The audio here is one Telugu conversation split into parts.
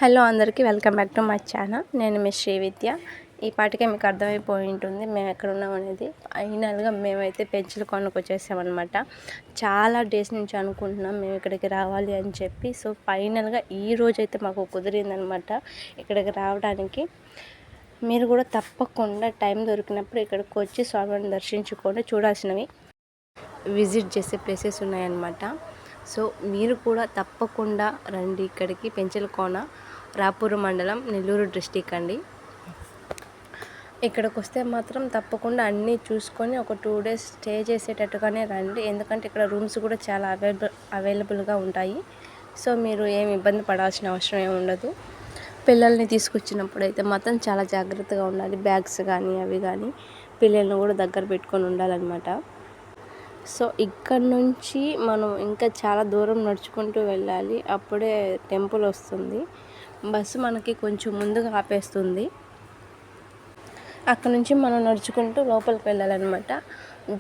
హలో అందరికీ welcome back to my channel. నేను మీ శ్రీవిద్య. ఈ పాటికే మీకు అర్థమైపోయి ఉంటుంది మేము ఎక్కడ ఉన్నాం అనేది. ఫైనల్గా మేమైతే పెంచులకొండకు వచ్చేసామన్నమాట. చాలా డేస్ నుంచి అనుకుంటున్నాం మేము ఇక్కడికి రావాలి అని చెప్పి. సో ఫైనల్గా ఈ రోజైతే మాకు కుదిరిందనమాట ఇక్కడికి రావడానికి. మీరు కూడా తప్పకుండా టైం దొరికినప్పుడు ఇక్కడికి వచ్చి స్వామిని దర్శించుకొని చూడాల్సినవి విజిట్ చేసే ప్లేసెస్ ఉన్నాయన్నమాట. సో మీరు కూడా తప్పకుండా రండి ఇక్కడికి. పెంచలకోన, రాపూరు మండలం, నెల్లూరు డిస్టిక్ అండి. ఇక్కడికి వస్తే మాత్రం తప్పకుండా అన్నీ చూసుకొని ఒక 2 days స్టే చేసేటట్టుగానే రండి. ఎందుకంటే ఇక్కడ రూమ్స్ కూడా చాలా అవైలబుల్గా ఉంటాయి. సో మీరు ఏమి ఇబ్బంది పడాల్సిన అవసరం ఏమి ఉండదు. పిల్లల్ని తీసుకొచ్చినప్పుడు అయితే మాత్రం చాలా జాగ్రత్తగా ఉండాలి. బ్యాగ్స్ కానీ అవి కానీ పిల్లల్ని కూడా దగ్గర పెట్టుకొని ఉండాలన్నమాట. సో ఇక్కడ నుంచి మనం ఇంకా చాలా దూరం నడుచుకుంటూ వెళ్ళాలి. అప్పుడే టెంపుల్ వస్తుంది. బస్సు మనకి కొంచెం ముందుగా ఆపేస్తుంది. అక్కడ నుంచి మనం నడుచుకుంటూ లోపలికి వెళ్ళాలన్నమాట.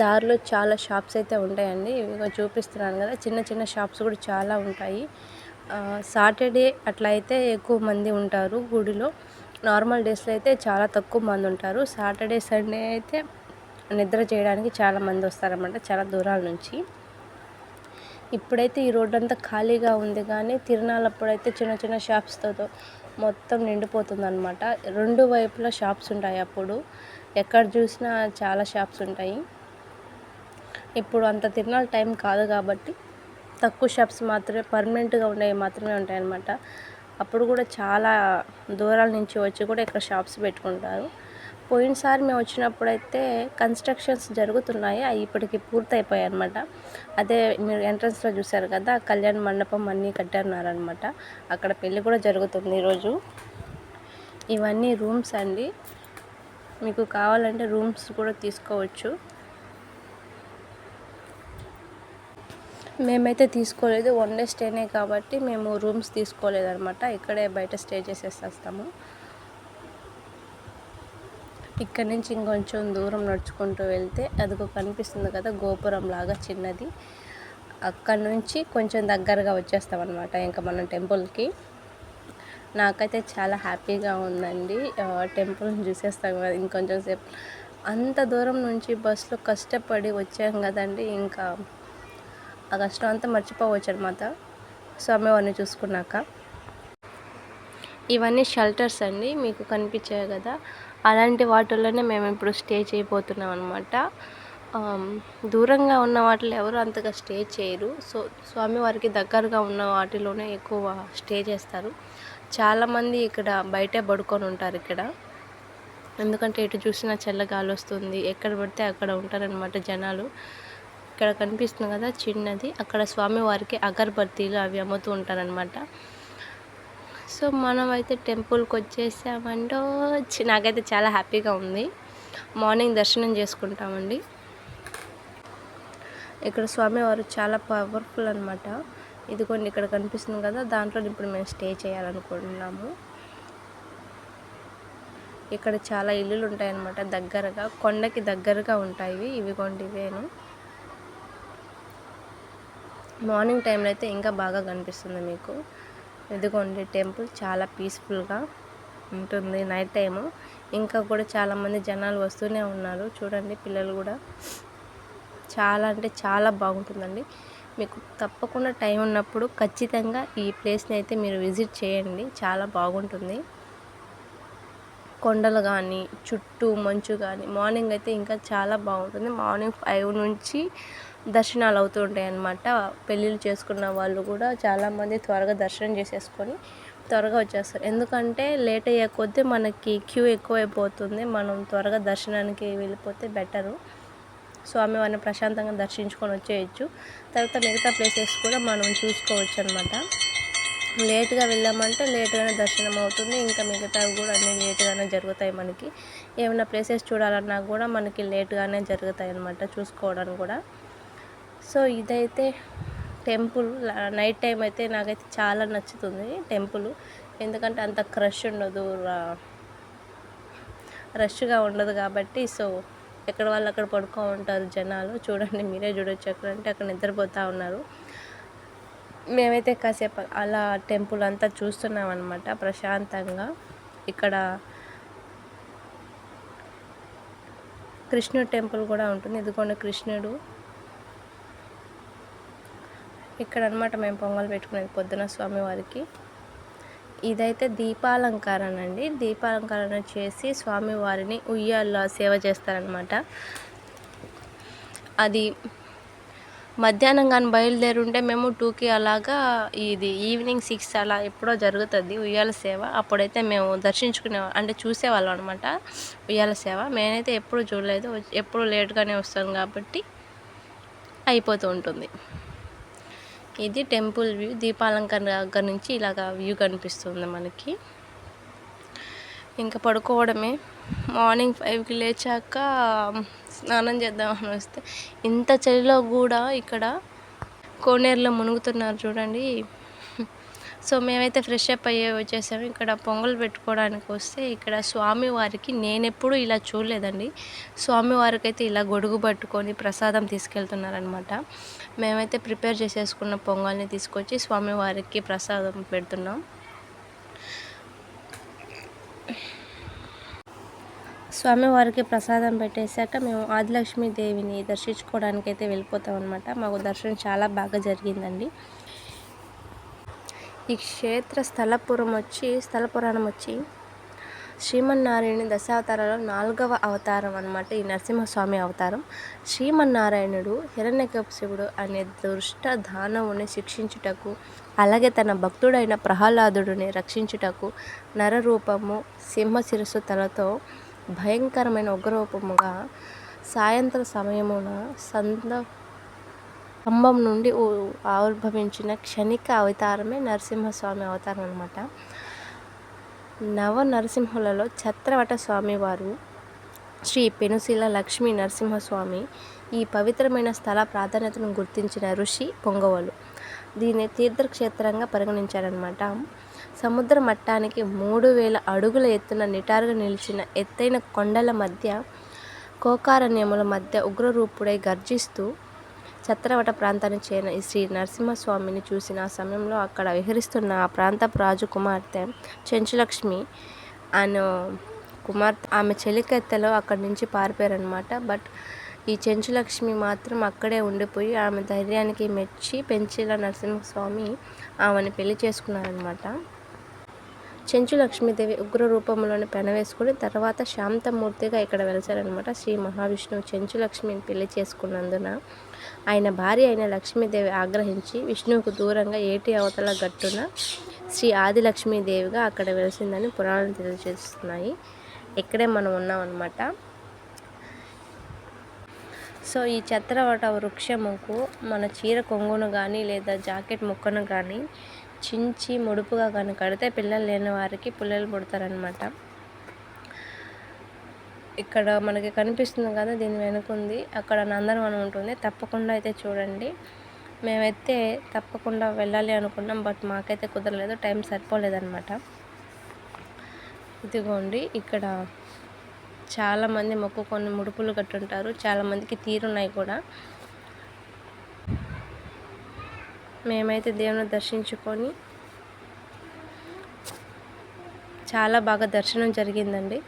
దారిలో చాలా షాప్స్ అయితే ఉంటాయండి. ఇవి చూపిస్తున్నాను కదా, చిన్న చిన్న షాప్స్ కూడా చాలా ఉంటాయి. సాటర్డే అట్లా అయితే ఎక్కువ మంది ఉంటారు గుడిలో. నార్మల్ డేస్లో అయితే చాలా తక్కువ మంది ఉంటారు. సాటర్డే సండే అయితే నిద్ర చేయడానికి చాలామంది వస్తారన్నమాట, చాలా దూరాల నుంచి. ఇప్పుడైతే ఈ రోడ్డు అంతా ఖాళీగా ఉంది, కానీ తిరునాళ్ళప్పుడైతే చిన్న చిన్న షాప్స్తో మొత్తం నిండిపోతుందన్నమాట. 2 వైపులా షాప్స్ ఉంటాయి. అప్పుడు ఎక్కడ చూసినా చాలా షాప్స్ ఉంటాయి. ఇప్పుడు అంత తిరునాళ్ళ టైం కాదు కాబట్టి తక్కువ షాప్స్ మాత్రమే, పర్మనెంట్గా ఉండేవి మాత్రమే ఉంటాయన్నమాట. అప్పుడు కూడా చాలా దూరాల నుంచి వచ్చి కూడా ఇక్కడ షాప్స్ పెట్టుకుంటారు. పోయినసారి మేము వచ్చినప్పుడైతే కన్స్ట్రక్షన్స్ జరుగుతున్నాయి, అవి ఇప్పటికి పూర్తయిపోయాయి అనమాట. అదే మీరు ఎంట్రన్స్లో చూసారు కదా, కళ్యాణ మండపం అన్నీ కట్టారన్నారనమాట. అక్కడ పెళ్ళి కూడా జరుగుతుంది ఈరోజు. ఇవన్నీ రూమ్స్ అండి. మీకు కావాలంటే రూమ్స్ కూడా తీసుకోవచ్చు. మేమైతే తీసుకోలేదు, 1 day స్టేనే కాబట్టి మేము రూమ్స్ తీసుకోలేదన్నమాట. ఇక్కడే బయట స్టే చేసేస్తాము. ఇక్కడ నుంచి ఇంకొంచెం దూరం నడుచుకుంటూ వెళ్తే అదిగో కనిపిస్తుంది కదా గోపురం లాగా చిన్నది, అక్కడ నుంచి కొంచెం దగ్గరగా వచ్చేస్తామన్నమాట ఇంకా మనం టెంపుల్కి. నాకైతే చాలా హ్యాపీగా ఉందండి. టెంపుల్ని చూసేస్తాం కదా ఇంకొంచెం సేపు. అంత దూరం నుంచి బస్సులో కష్టపడి వచ్చాం కదండి, ఇంకా ఆ కష్టం అంతా మర్చిపోవచ్చు అనమాట స్వామివారిని చూసుకున్నాక. ఇవన్నీ షెల్టర్స్ అండి, మీకు కనిపించాయి కదా, అలాంటి వాటిల్లోనే మేము ఇప్పుడు స్టే చేయబోతున్నాం అనమాట. దూరంగా ఉన్న వాటిలో ఎవరు అంతగా స్టే చేయరు. సో స్వామివారికి దగ్గరగా ఉన్న వాటిలోనే ఎక్కువ స్టే చేస్తారు. చాలామంది ఇక్కడ బయటే పడుకొని ఉంటారు ఇక్కడ. ఎందుకంటే ఎటు చూసినా చల్లగాలి వస్తుంది, ఎక్కడ పడితే అక్కడ ఉంటారనమాట జనాలు. ఇక్కడ కనిపిస్తుంది కదా చిన్నది, అక్కడ స్వామివారికి అగరబత్తీలు అవి అమ్ముతూ ఉంటారనమాట. సో మనమైతే టెంపుల్కి వచ్చేసామండో. నాకైతే చాలా హ్యాపీగా ఉంది. మార్నింగ్ దర్శనం చేసుకుంటామండి. ఇక్కడ స్వామివారు చాలా పవర్ఫుల్ అనమాట. ఇదిగోండి ఇక్కడ కనిపిస్తుంది కదా, దాంట్లో ఇప్పుడు మేము స్టే చేయాలనుకుంటున్నాము. ఇక్కడ చాలా ఇల్లులు ఉంటాయన్నమాట, దగ్గరగా కొండకి దగ్గరగా ఉంటాయి. ఇవిగోండి ఇవేను. మార్నింగ్ టైంలో అయితే ఇంకా బాగా కనిపిస్తుంది మీకు. ఇదిగోండి టెంపుల్ చాలా పీస్ఫుల్గా ఉంటుంది నైట్ టైము. ఇంకా కూడా చాలామంది జనాలు వస్తూనే ఉన్నారు. చూడండి పిల్లలు కూడా. చాలా అంటే చాలా బాగుంటుందండి. మీకు తప్పకుండా టైం ఉన్నప్పుడు ఖచ్చితంగా ఈ ప్లేస్ని అయితే మీరు విజిట్ చేయండి, చాలా బాగుంటుంది. కొండలు కానీ చుట్టూ మంచు కానీ, మార్నింగ్ అయితే ఇంకా చాలా బాగుంటుంది. మార్నింగ్ 5 నుంచి దర్శనాలు అవుతూ ఉంటాయి అన్నమాట. పెళ్ళిళ్ళు చేసుకున్న వాళ్ళు కూడా చాలామంది త్వరగా దర్శనం చేసేసుకొని త్వరగా వచ్చేస్తారు. ఎందుకంటే లేట్ అయ్యే కొద్దీ మనకి క్యూ ఎక్కువైపోతుంది. మనం త్వరగా దర్శనానికి వెళ్ళిపోతే బెటరు. స్వామివారిని ప్రశాంతంగా దర్శించుకొని వచ్చేయచ్చు. తర్వాత మిగతా ప్లేసెస్ కూడా మనం చూసుకోవచ్చు అనమాట. లేట్గా వెళ్ళామంటే లేట్గానే దర్శనం అవుతుంది. ఇంకా మిగతావి కూడా అన్నీ లేట్గానే జరుగుతాయి. మనకి ఏమైనా ప్లేసెస్ చూడాలన్నా కూడా మనకి లేట్గానే జరుగుతాయి అన్నమాట చూసుకోవడానికి కూడా. సో ఇదైతే టెంపుల్. నైట్ టైం అయితే నాకైతే చాలా నచ్చుతుంది టెంపుల్. ఎందుకంటే అంత రష్గా ఉండదు కాబట్టి. సో ఎక్కడ వాళ్ళు అక్కడ పడుకో ఉంటారు జనాలు. చూడండి మీరే చూడొచ్చు, ఎక్కడంటే అక్కడ నిద్రపోతూ ఉన్నారు. మేమైతే కాసేపు అలా టెంపుల్ అంతా చూస్తున్నాం అనమాట ప్రశాంతంగా. ఇక్కడ కృష్ణుడు టెంపుల్ కూడా ఉంటుంది. ఇదిగోండి కృష్ణుడు. ఇక్కడ అనమాట మేము పొంగల్ పెట్టుకునేది పొద్దున స్వామివారికి. ఇదైతే దీపాలంకరణ అండి. దీపాలంకరణ చేసి స్వామివారిని ఉయ్యాల సేవ చేస్తారనమాట. అది మధ్యాహ్నం కానీ బయలుదేరుంటే మేము 2కి అలాగా, ఇది ఈవినింగ్ 6 అలా ఎప్పుడో జరుగుతుంది ఉయ్యాల సేవ. అప్పుడైతే మేము దర్శించుకునే అంటే చూసేవాళ్ళం అనమాట ఉయ్యాల సేవ. నేనైతే ఎప్పుడు చూడలేదు, ఎప్పుడు లేట్గానే వస్తాను కాబట్టి అయిపోతూ ఉంటుంది. ఇది టెంపుల్ వ్యూ. దీపాలంకరణ దగ్గర నుంచి ఇలాగ వ్యూ కనిపిస్తుంది మనకి. ఇంకా పడుకోవడమే. మార్నింగ్ 5కి లేచాక స్నానం చేద్దామని వస్తే ఇంత చలిలో కూడా ఇక్కడ కోనేరులో మునుగుతున్నారు చూడండి. సో మేమైతే ఫ్రెష్ అప్ అయ్యే వచ్చేసాము. ఇక్కడ పొంగల్ పెట్టుకోవడానికి వస్తే ఇక్కడ స్వామివారికి నేనెప్పుడు ఇలా చూడలేదండి. స్వామివారికి అయితే ఇలా గొడుగు పట్టుకొని ప్రసాదం తీసుకెళ్తున్నారనమాట. మేమైతే ప్రిపేర్ చేసేసుకున్న పొంగల్ని తీసుకొచ్చి స్వామివారికి ప్రసాదం పెడుతున్నాం. స్వామివారికి ప్రసాదం పెట్టేశాక మేము ఆదిలక్ష్మీదేవిని దర్శించుకోవడానికి అయితే వెళ్ళిపోతాం అనమాట. మాకు దర్శనం చాలా బాగా జరిగిందండి. ఈ క్షేత్ర స్థల పురాణం వచ్చి శ్రీమన్నారాయణ దశావతారాలలో 4వ అవతారం అనమాట ఈ నరసింహస్వామి అవతారం. శ్రీమన్నారాయణుడు హిరణ్యకశిపుడు అనే దుష్ట దానవుని శిక్షించుటకు, అలాగే తన భక్తుడైన ప్రహ్లాదుడిని రక్షించుటకు నరరూపము, సింహ శిరస్సు తలతో భయంకరమైన ఉగ్రరూపముగా సాయంత్ర సమయమున స్తంభం నుండి ఆవిర్భవించిన క్షణిక అవతారమే నరసింహస్వామి అవతారం అనమాట. నవ నరసింహులలో ఛత్రవట స్వామివారు, శ్రీ పెనుశీల లక్ష్మీ నరసింహస్వామి ఈ పవిత్రమైన స్థల ప్రాధాన్యతను గుర్తించిన ఋషి పొంగవలు దీన్ని తీర్థక్షేత్రంగా పరిగణించారనమాట. సముద్ర మట్టానికి 3000 అడుగుల ఎత్తున నిటారుగా నిలిచిన ఎత్తైన కొండల మధ్య, కోకారణ్యముల మధ్య ఉగ్రరూపుడై గర్జిస్తూ ఛత్రవట ప్రాంతానికి చేరిన ఈ శ్రీ నరసింహస్వామిని చూసిన ఆ సమయంలో అక్కడ విహరిస్తున్న ఆ ప్రాంతపు రాజు కుమార్తె చెంచులక్ష్మి అనే కుమార్తె, ఆమె చెలికత్తెలో అక్కడి నుంచి పారిపోయారనమాట. బట్ ఈ చెంచులక్ష్మి మాత్రం అక్కడే ఉండిపోయి ఆమె ధైర్యానికి మెచ్చి పెంచిల నరసింహస్వామి ఆమెను పెళ్లి చేసుకున్నారనమాట. చెంచు లక్ష్మీదేవి ఉగ్ర రూపంలోని పెనవేసుకుని తర్వాత శాంతమూర్తిగా ఇక్కడ వెలిసారనమాట. శ్రీ మహావిష్ణువు చెంచు లక్ష్మిని పెళ్లి చేసుకున్నందున ఆయన భార్య అయిన లక్ష్మీదేవి ఆగ్రహించి విష్ణువుకు దూరంగా ఏటి అవతల గట్టున శ్రీ ఆది లక్ష్మీదేవిగా అక్కడ వెలిసిందని పురాణాలు తెలియజేస్తున్నాయి. ఇక్కడే మనం ఉన్నామన్నమాట. సో ఈ ఛత్రవట వృక్షముకు మన చీర కొంగును కానీ లేదా జాకెట్ ముక్కను కానీ చించి ముడుపుగా కానీ కడితే పిల్లలు లేని వారికి పిల్లలు పుడతారనమాట. ఇక్కడ మనకి కనిపిస్తుంది కదా, దీని వెనుకుంది అక్కడ నందనవనం ఉంటుంది. తప్పకుండా అయితే చూడండి. మేమైతే తప్పకుండా వెళ్ళాలి అనుకున్నాం, బట్ మాకైతే కుదరలేదు, టైం సరిపోలేదన్నమాట. ఇదిగోండి ఇక్కడ చాలామంది మొక్కుకొని ముడుపులు కట్టుంటారు, చాలామందికి తీరున్నాయి కూడా. మేమైతే దేవుని దర్శించుకొని చాలా బాగా దర్శనం జరిగిందండి.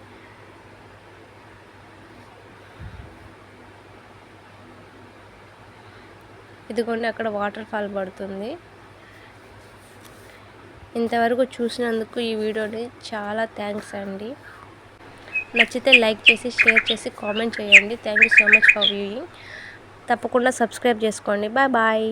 ఇదిగోండి అక్కడ వాటర్ ఫాల్ పడుతుంది. ఇంతవరకు చూసినందుకు ఈ వీడియోని చాలా థ్యాంక్స్ అండి. నచ్చితే లైక్ చేసి, షేర్ చేసి, కామెంట్ చేయండి. Thank you so much for viewing. తప్పకుండా సబ్స్క్రైబ్ చేసుకోండి. Bye bye.